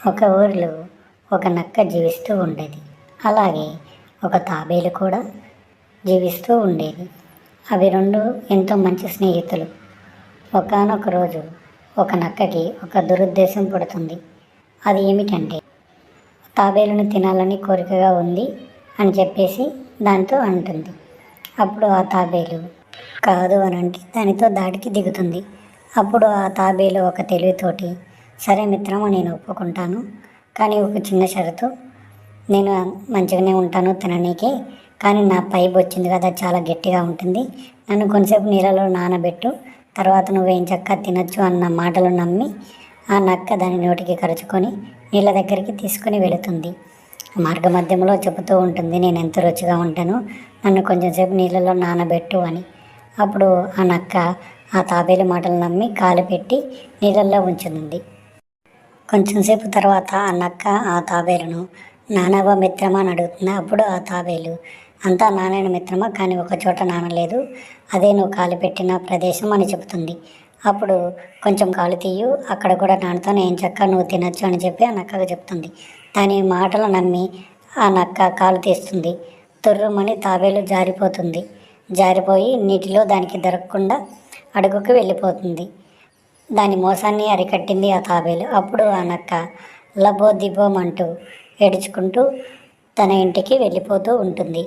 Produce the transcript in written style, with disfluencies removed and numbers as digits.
ఒక ఊరిలో ఒక నక్క జీవిస్తూ ఉండేది. అలాగే ఒక తాబేలు కూడా జీవిస్తూ ఉండేది. అవి రెండు ఎంతో మంచి స్నేహితులు. ఒకానొక రోజు ఒక నక్కకి ఒక దురుద్దేశం పుడుతుంది. అది ఏమిటంటే, తాబేలుని తినాలని కోరికగా ఉంది అని చెప్పేసి దాంతో అంటుంది. అప్పుడు ఆ తాబేలు కాదు అని అంటే దానితో దాడికి దిగుతుంది. అప్పుడు ఆ తాబేలు ఒక తెలివితోటి, సరే మిత్రమా, నేను ఒప్పుకుంటాను, కానీ ఒక చిన్న షరతు, నేను మంచిగానే ఉంటాను తిననీకే, కానీ నా పైపు వచ్చింది కదా చాలా గట్టిగా ఉంటుంది, నన్ను కొంచెంసేపు నీళ్ళలో నానబెట్టు, తర్వాత నువ్వేం చక్కగా తినచ్చు అన్న మాటలు నమ్మి ఆ నక్క దాని నోటికి కరుచుకొని నీళ్ళ దగ్గరికి తీసుకొని వెళుతుంది. మార్గ మధ్యంలో చెబుతూ ఉంటుంది, నేను ఎంత రుచిగా ఉంటాను, నన్ను కొంచెంసేపు నీళ్ళలో నానబెట్టు అని. అప్పుడు ఆ నక్క ఆ తాబేలు మాటలు నమ్మి కాలు పెట్టి నీళ్ళల్లో ఉంచుతుంది. కొంచెంసేపు తర్వాత ఆ నక్క ఆ తాబేలును నానవ మిత్రమా అని అడుగుతుంది. అప్పుడు ఆ తాబేలు, అంతా నానైన మిత్రమా, కానీ ఒక చోట నానలేదు, అదే నువ్వు కాలు పెట్టిన ప్రదేశం అని చెబుతుంది. అప్పుడు కొంచెం కాలు తీయు, అక్కడ కూడా నానుతాను, ఏం చక్క నువ్వు తినచ్చు అని చెప్పి ఆ నక్కకు చెప్తుంది. దాని మాటలు నమ్మి ఆ నక్క కాలు తీస్తుంది. తుర్రుమని తాబేలు జారిపోయి నీటిలో దానికి దొరకకుండా అడుగుకు వెళ్ళిపోతుంది. దాని మోసాన్ని అరికట్టింది ఆ తాబేలు. అప్పుడు ఆ నక్క లబో దిబోమంటూ ఏడ్చుకుంటూ తన ఇంటికి వెళ్ళిపోతూ ఉంటుంది.